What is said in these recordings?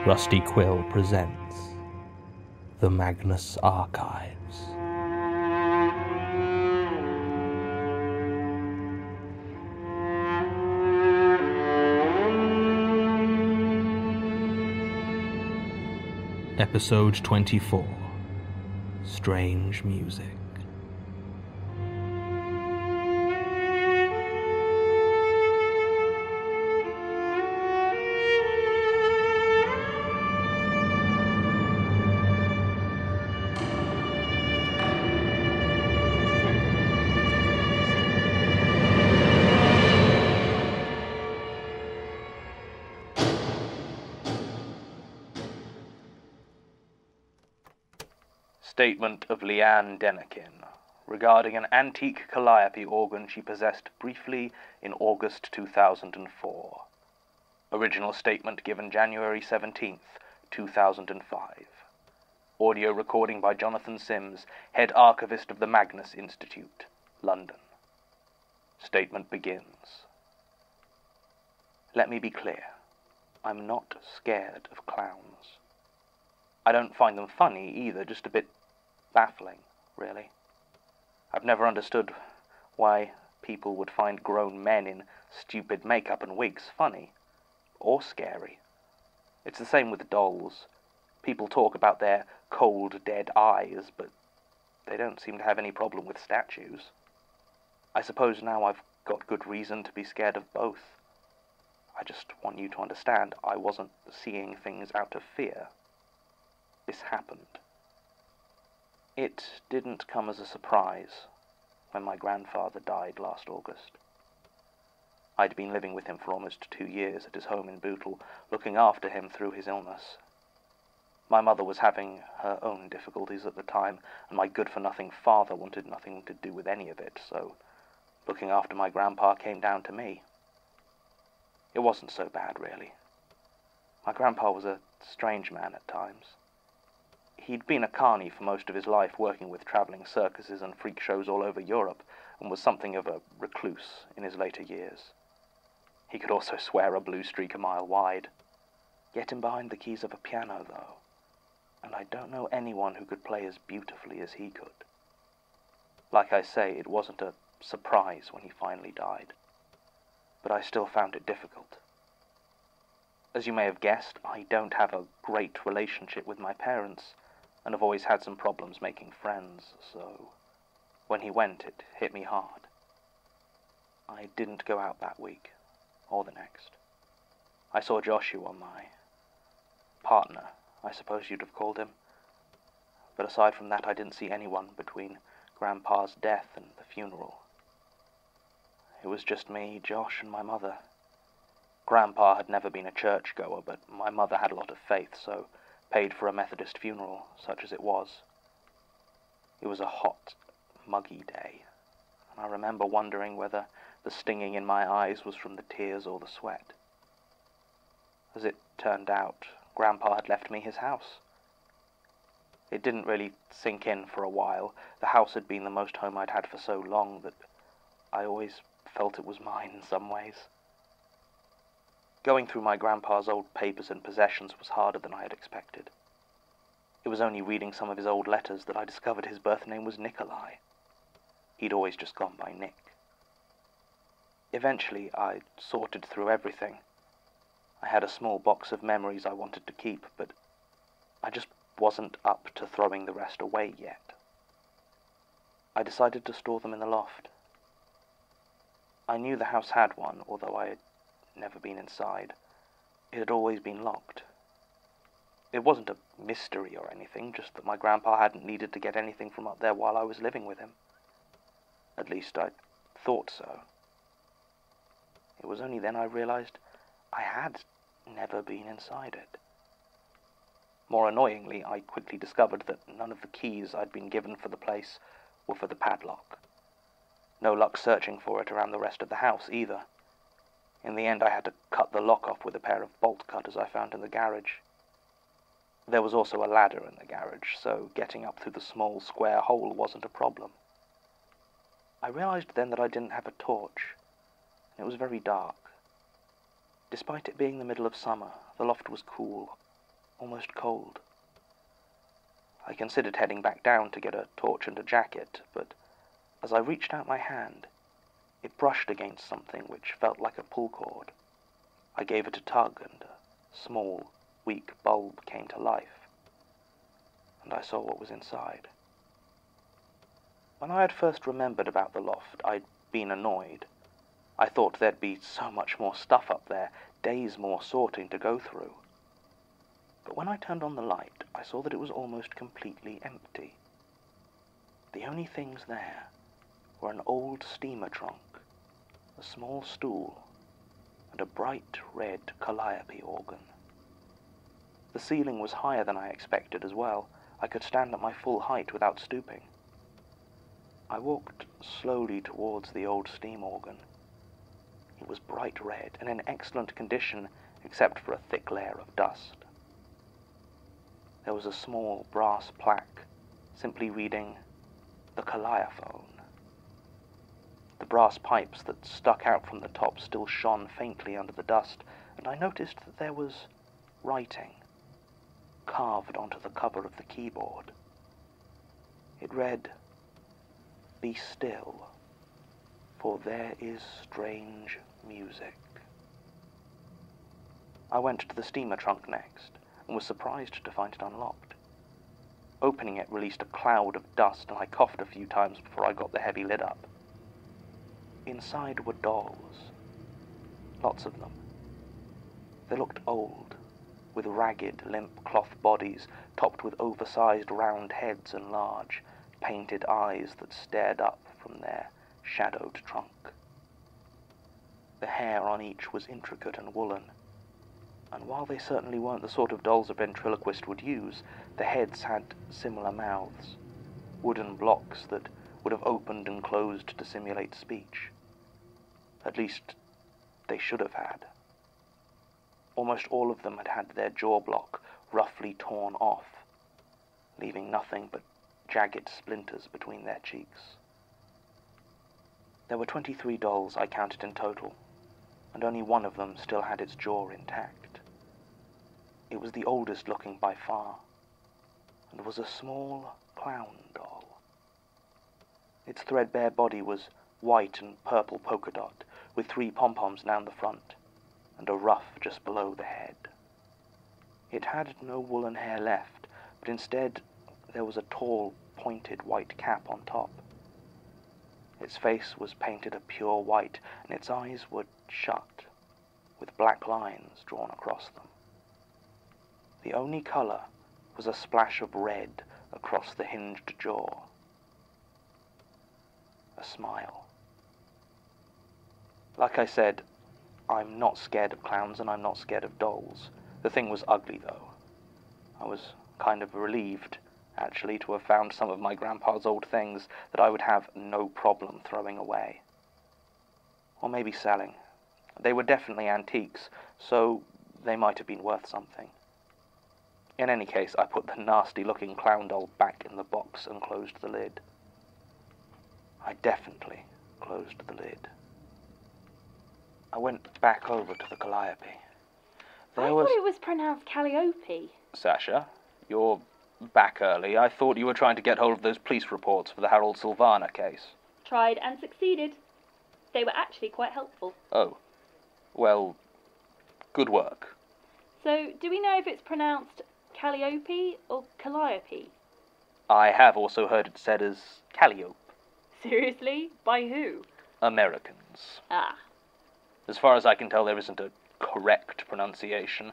Rusty Quill presents the Magnus Archives. Episode 24. Strange Music. Statement of Leanne Denikin regarding an antique calliope organ she possessed briefly in August 2004. Original statement given January 17th, 2005. Audio recording by Jonathan Sims, head archivist of the Magnus Institute, London. Statement begins. Let me be clear. I'm not scared of clowns. I don't find them funny either, just a bit baffling, really. I've never understood why people would find grown men in stupid makeup and wigs funny or scary. It's the same with dolls. People talk about their cold, dead eyes, but they don't seem to have any problem with statues. I suppose now I've got good reason to be scared of both. I just want you to understand I wasn't seeing things out of fear. This happened. It didn't come as a surprise when my grandfather died last August. I'd been living with him for almost 2 years at his home in Bootle, looking after him through his illness. My mother was having her own difficulties at the time, and my good-for-nothing father wanted nothing to do with any of it, so looking after my grandpa came down to me. It wasn't so bad, really. My grandpa was a strange man at times. He'd been a carny for most of his life, working with travelling circuses and freak shows all over Europe, and was something of a recluse in his later years. He could also swear a blue streak a mile wide. Get him behind the keys of a piano, though, and I don't know anyone who could play as beautifully as he could. Like I say, it wasn't a surprise when he finally died, but I still found it difficult. As you may have guessed, I don't have a great relationship with my parents, and have always had some problems making friends, so when he went, it hit me hard. I didn't go out that week, or the next. I saw Joshua, my partner, I suppose you'd have called him, but aside from that I didn't see anyone between Grandpa's death and the funeral. It was just me, Josh, and my mother. Grandpa had never been a churchgoer, but my mother had a lot of faith, so paid for a Methodist funeral, such as it was. It was a hot, muggy day, and I remember wondering whether the stinging in my eyes was from the tears or the sweat. As it turned out, Grandpa had left me his house. It didn't really sink in for a while. The house had been the most home I'd had for so long that I always felt it was mine in some ways. Going through my grandpa's old papers and possessions was harder than I had expected. It was only reading some of his old letters that I discovered his birth name was Nikolai. He'd always just gone by Nick. Eventually, I sorted through everything. I had a small box of memories I wanted to keep, but I just wasn't up to throwing the rest away yet. I decided to store them in the loft. I knew the house had one, although I had never been inside. It had always been locked. It wasn't a mystery or anything, just that my grandpa hadn't needed to get anything from up there while I was living with him. At least I thought so. It was only then I realized I had never been inside it. More annoyingly, I quickly discovered that none of the keys I'd been given for the place were for the padlock. No luck searching for it around the rest of the house either. In the end, I had to cut the lock off with a pair of bolt cutters I found in the garage. There was also a ladder in the garage, so getting up through the small square hole wasn't a problem. I realized then that I didn't have a torch, and it was very dark. Despite it being the middle of summer, the loft was cool, almost cold. I considered heading back down to get a torch and a jacket, but as I reached out my hand, it brushed against something which felt like a pull cord. I gave it a tug, and a small, weak bulb came to life, and I saw what was inside. When I had first remembered about the loft, I'd been annoyed. I thought there'd be so much more stuff up there, days more sorting to go through. But when I turned on the light, I saw that it was almost completely empty. The only things there were an old steamer trunk, a small stool, and a bright red calliope organ. The ceiling was higher than I expected as well. I could stand at my full height without stooping. I walked slowly towards the old steam organ. It was bright red and in excellent condition except for a thick layer of dust. There was a small brass plaque simply reading, "The Calliophone." The brass pipes that stuck out from the top still shone faintly under the dust, and I noticed that there was writing carved onto the cover of the keyboard. It read, "Be still, for there is strange music." I went to the steamer trunk next, and was surprised to find it unlocked. Opening it released a cloud of dust, and I coughed a few times before I got the heavy lid up. Inside were dolls, lots of them. They looked old, with ragged, limp cloth bodies topped with oversized round heads and large, painted eyes that stared up from their shadowed trunk. The hair on each was intricate and woolen, and while they certainly weren't the sort of dolls a ventriloquist would use, the heads had similar mouths, wooden blocks that would have opened and closed to simulate speech. At least, they should have had. Almost all of them had had their jaw block roughly torn off, leaving nothing but jagged splinters between their cheeks. There were 23 dolls I counted in total, and only one of them still had its jaw intact. It was the oldest looking by far, and was a small clown doll. Its threadbare body was white and purple polka dot, with 3 pom-poms down the front, and a ruff just below the head. It had no woolen hair left, but instead there was a tall, pointed white cap on top. Its face was painted a pure white, and its eyes were shut, with black lines drawn across them. The only color was a splash of red across the hinged jaw. A smile. Like I said, I'm not scared of clowns and I'm not scared of dolls. The thing was ugly, though. I was kind of relieved, actually, to have found some of my grandpa's old things that I would have no problem throwing away. Or maybe selling. They were definitely antiques, so they might have been worth something. In any case, I put the nasty-looking clown doll back in the box and closed the lid. I definitely closed the lid. I went back over to the calliope. I thought it was pronounced calliope. Sasha, you're back early. I thought you were trying to get hold of those police reports for the Harold Sylvana case. Tried and succeeded. They were actually quite helpful. Oh. Well, good work. So, do we know if it's pronounced calliope or calliope? I have also heard it said as calliope. Seriously? By who? Americans. Ah. As far as I can tell, there isn't a correct pronunciation,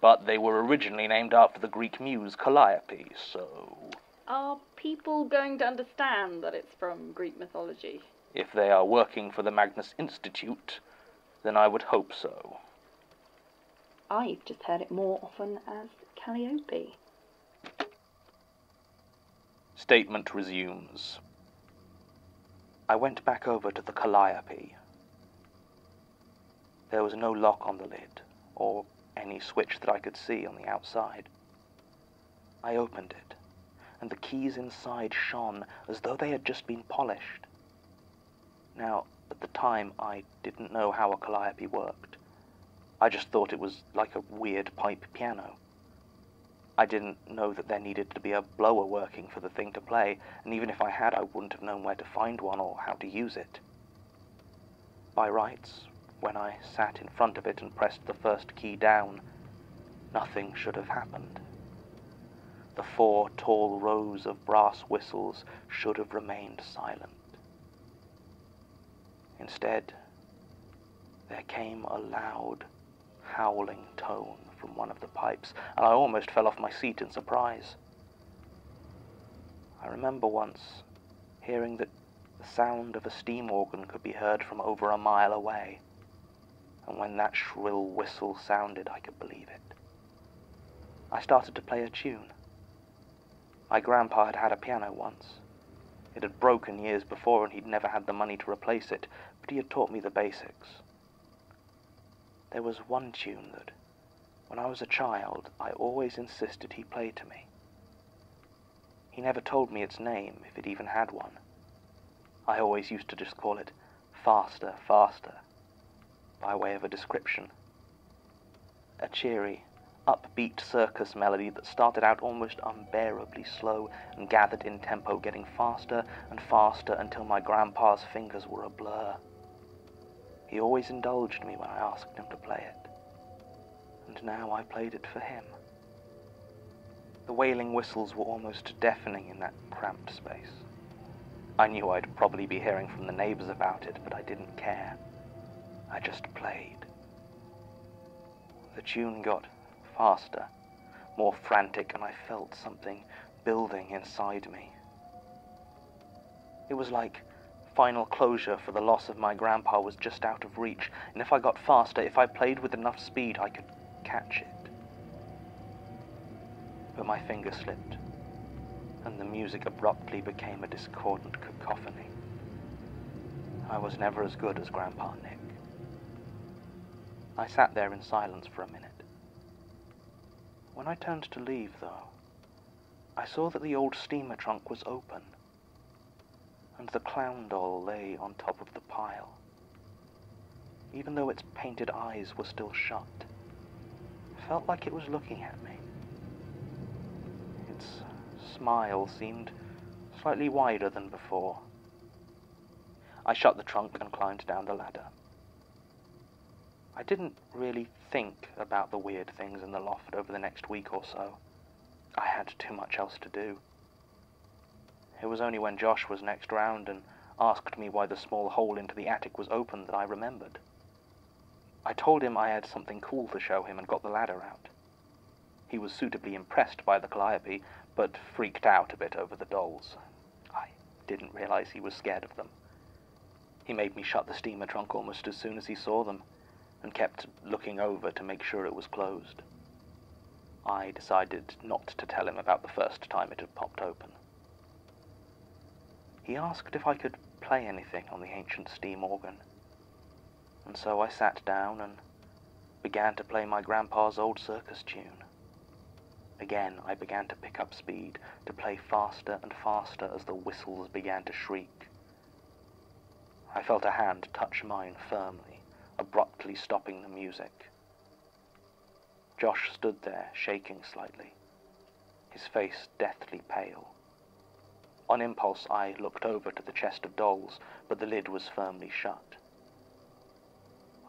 but they were originally named after the Greek muse Calliope, so... Are people going to understand that it's from Greek mythology? If they are working for the Magnus Institute, then I would hope so. I've just heard it more often as calliope. Statement resumes. I went back over to the calliope. There was no lock on the lid, or any switch that I could see on the outside. I opened it, and the keys inside shone as though they had just been polished. Now, at the time, I didn't know how a calliope worked. I just thought it was like a weird pipe piano. I didn't know that there needed to be a blower working for the thing to play, and even if I had, I wouldn't have known where to find one or how to use it. By rights, when I sat in front of it and pressed the first key down, nothing should have happened. The 4 tall rows of brass whistles should have remained silent. Instead, there came a loud, howling tone from one of the pipes, and I almost fell off my seat in surprise. I remember once hearing that the sound of a steam organ could be heard from over a mile away, and when that shrill whistle sounded, I could believe it. I started to play a tune. My grandpa had had a piano once. It had broken years before, and he'd never had the money to replace it, but he had taught me the basics. There was one tune that, when I was a child, I always insisted he play to me. He never told me its name, if it even had one. I always used to just call it Faster, Faster, by way of a description. A cheery, upbeat circus melody that started out almost unbearably slow and gathered in tempo, getting faster and faster until my grandpa's fingers were a blur. He always indulged me when I asked him to play it, and now I played it for him. The wailing whistles were almost deafening in that cramped space. I knew I'd probably be hearing from the neighbors about it, but I didn't care. I just played. The tune got faster, more frantic, and I felt something building inside me. It was like final closure for the loss of my grandpa was just out of reach, and if I got faster, if I played with enough speed, I could catch it. But my finger slipped, and the music abruptly became a discordant cacophony. I was never as good as Grandpa Nick. I sat there in silence for a minute. When I turned to leave, though, I saw that the old steamer trunk was open, and the clown doll lay on top of the pile, even though its painted eyes were still shut. It felt like it was looking at me. Its smile seemed slightly wider than before. I shut the trunk and climbed down the ladder. I didn't really think about the weird things in the loft over the next week or so. I had too much else to do. It was only when Josh was next round and asked me why the small hole into the attic was open that I remembered. I told him I had something cool to show him and got the ladder out. He was suitably impressed by the calliope, but freaked out a bit over the dolls. I didn't realize he was scared of them. He made me shut the steamer trunk almost as soon as he saw them, and kept looking over to make sure it was closed. I decided not to tell him about the first time it had popped open. He asked if I could play anything on the ancient steam organ, and so I sat down and began to play my grandpa's old circus tune. Again, I began to pick up speed, to play faster and faster as the whistles began to shriek. I felt a hand touch mine firmly, abruptly stopping the music. Josh stood there, shaking slightly, his face deathly pale. On impulse, I looked over to the chest of dolls, but the lid was firmly shut.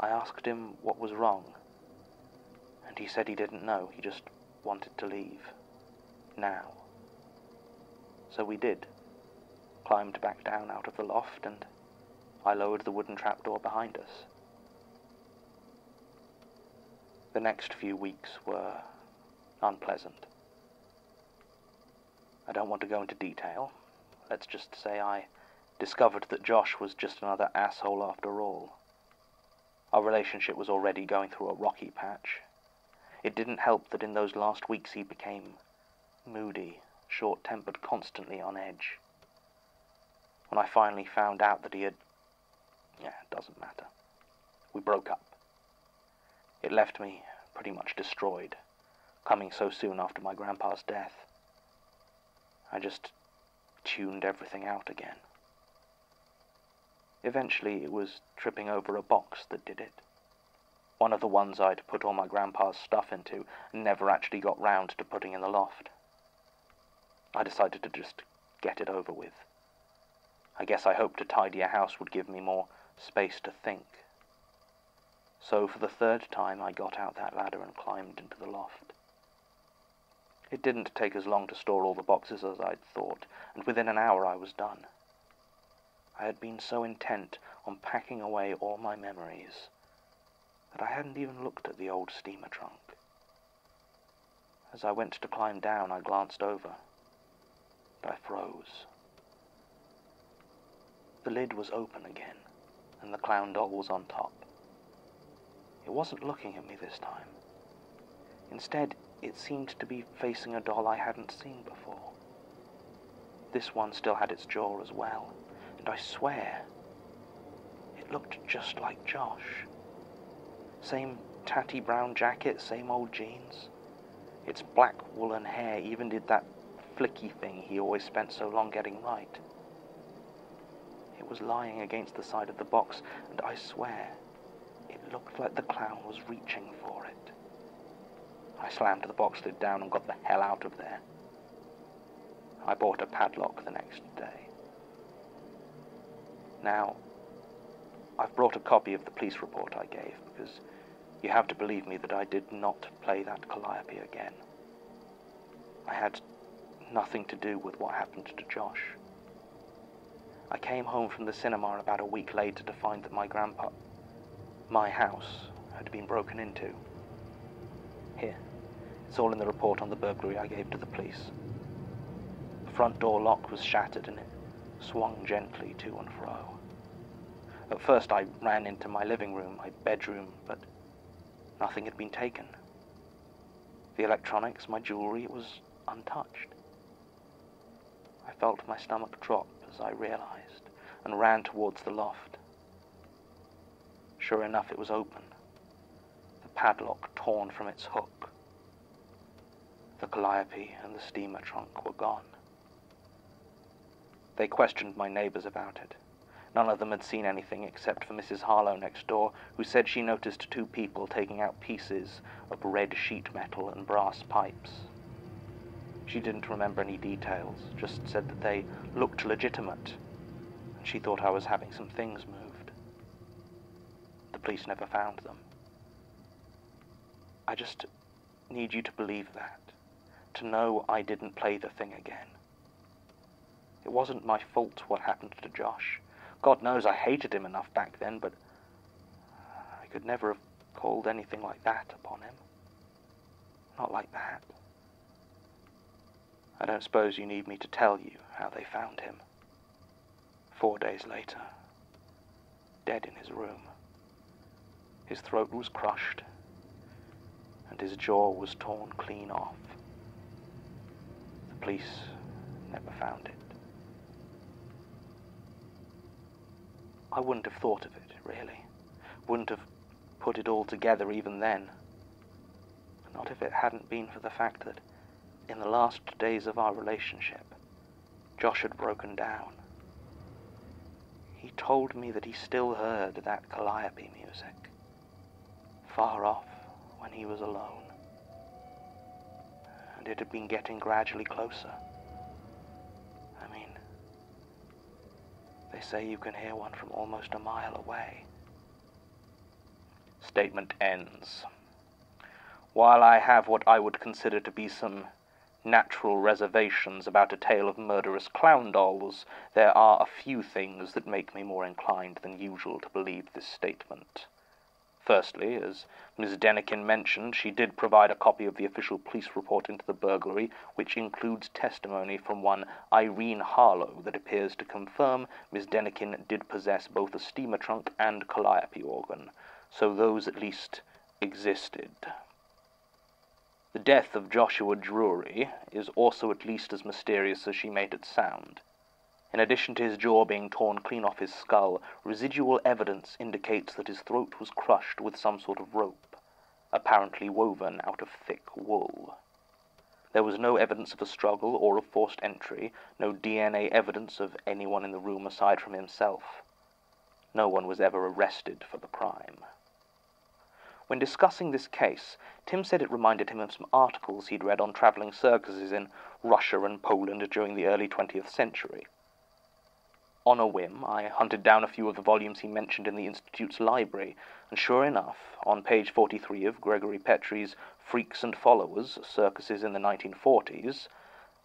I asked him what was wrong, and he said he didn't know, he just wanted to leave. Now. So we did. Climbed back down out of the loft, and I lowered the wooden trapdoor behind us. The next few weeks were unpleasant. I don't want to go into detail. Let's just say I discovered that Josh was just another asshole after all. Our relationship was already going through a rocky patch. It didn't help that in those last weeks he became moody, short-tempered, constantly on edge. When I finally found out that he had... it doesn't matter. We broke up. It left me pretty much destroyed, coming so soon after my grandpa's death. I just tuned everything out again. Eventually it was tripping over a box that did it. One of the ones I'd put all my grandpa's stuff into and never actually got round to putting in the loft. I decided to just get it over with. I guess I hoped a tidier house would give me more space to think. So for the third time I got out that ladder and climbed into the loft. It didn't take as long to store all the boxes as I'd thought, and within an hour I was done. I had been so intent on packing away all my memories that I hadn't even looked at the old steamer trunk. As I went to climb down, I glanced over, and I froze. The lid was open again, and the clown doll was on top. It wasn't looking at me this time. Instead, it seemed to be facing a doll I hadn't seen before. This one still had its jaw as well, and I swear, it looked just like Josh. Same tatty brown jacket, same old jeans. Its black woolen hair even did that flicky thing he always spent so long getting right. It was lying against the side of the box, and I swear, it looked like the clown was reaching for it. I slammed the box lid down and got the hell out of there. I bought a padlock the next day. Now, I've brought a copy of the police report I gave, because you have to believe me that I did not play that calliope again. I had nothing to do with what happened to Josh. I came home from the cinema about a week later to find that my house had been broken into. Here, it's all in the report on the burglary I gave to the police. The front door lock was shattered and it swung gently to and fro. At first I ran into my living room, my bedroom, but nothing had been taken. The electronics, my jewelry, it was untouched. I felt my stomach drop as I realized and ran towards the loft. Sure enough, it was open, the padlock torn from its hook. The calliope and the steamer trunk were gone. They questioned my neighbors about it. None of them had seen anything except for Mrs. Harlow next door, who said she noticed two people taking out pieces of red sheet metal and brass pipes. She didn't remember any details, just said that they looked legitimate, and she thought I was having some things moved. The police never found them. I just need you to believe that, to know I didn't play the thing again. It wasn't my fault what happened to Josh. God knows I hated him enough back then, but I could never have called anything like that upon him. Not like that. I don't suppose you need me to tell you how they found him. 4 days later, dead in his room. His throat was crushed, and his jaw was torn clean off. The police never found it. I wouldn't have thought of it, really. Wouldn't have put it all together even then. Not if it hadn't been for the fact that in the last days of our relationship, Josh had broken down. He told me that he still heard that calliope music, far off when he was alone. And it had been getting gradually closer. I mean, they say you can hear one from almost a mile away. Statement ends. While I have what I would consider to be some natural reservations about a tale of murderous clown dolls, there are a few things that make me more inclined than usual to believe this statement. Firstly, as Ms. Denikin mentioned, she did provide a copy of the official police report into the burglary, which includes testimony from one Irene Harlow that appears to confirm Ms. Denikin did possess both a steamer trunk and calliope organ, so those at least existed. The death of Joshua Drury is also at least as mysterious as she made it sound. In addition to his jaw being torn clean off his skull, residual evidence indicates that his throat was crushed with some sort of rope, apparently woven out of thick wool. There was no evidence of a struggle or of forced entry, no DNA evidence of anyone in the room aside from himself. No one was ever arrested for the crime. When discussing this case, Tim said it reminded him of some articles he'd read on travelling circuses in Russia and Poland during the early 20th century. On a whim, I hunted down a few of the volumes he mentioned in the Institute's library, and sure enough, on page 43 of Gregory Petrie's Freaks and Followers, Circuses in the 1940s,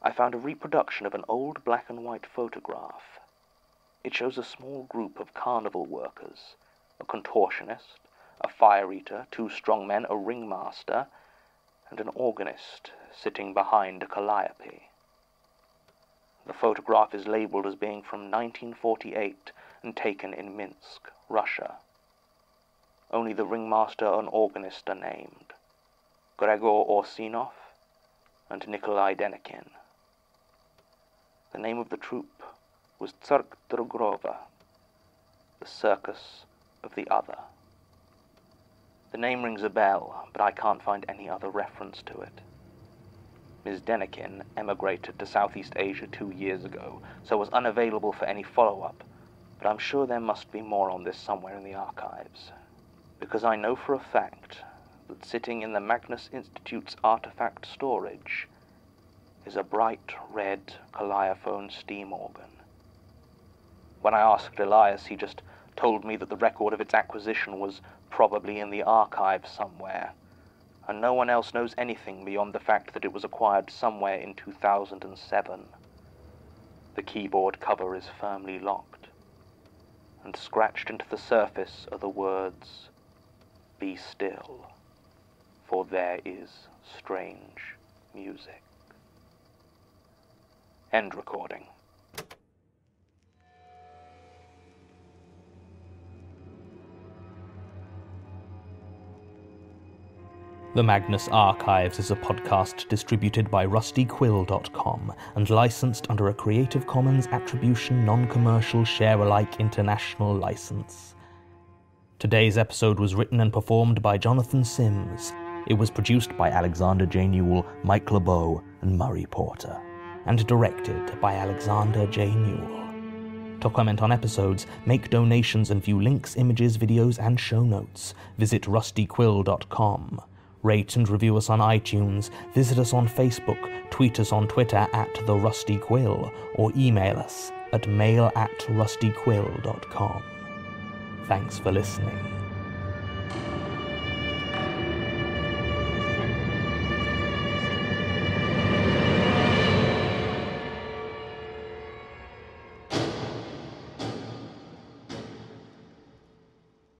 I found a reproduction of an old black and white photograph. It shows a small group of carnival workers, a contortionist, a fire-eater, 2 strong men, a ringmaster, and an organist sitting behind a calliope. The photograph is labeled as being from 1948 and taken in Minsk, Russia. Only the ringmaster and organist are named, Gregor Orsinov and Nikolai Denikin. The name of the troupe was Tsark Drogrova, the circus of the other. The name rings a bell, but I can't find any other reference to it. Ms. Denikin emigrated to Southeast Asia 2 years ago, so was unavailable for any follow-up, but I'm sure there must be more on this somewhere in the archives, because I know for a fact that sitting in the Magnus Institute's artifact storage is a bright red calliophone steam organ. When I asked Elias, he just told me that the record of its acquisition was probably in the archives somewhere, and no one else knows anything beyond the fact that it was acquired somewhere in 2007. The keyboard cover is firmly locked, and scratched into the surface are the words, "Be still, for there is strange music." End recording. The Magnus Archives is a podcast distributed by rustyquill.com and licensed under a Creative Commons Attribution Non-Commercial Share-alike International License. Today's episode was written and performed by Jonathan Sims. It was produced by Alexander J. Newall, Mike LeBeau, and Murray Porter, and directed by Alexander J. Newall. To comment on episodes, make donations and view links, images, videos, and show notes, visit rustyquill.com. Rate and review us on iTunes, visit us on Facebook, tweet us on Twitter @TheRustyQuill, or email us at mail@rustyquill.com. Thanks for listening.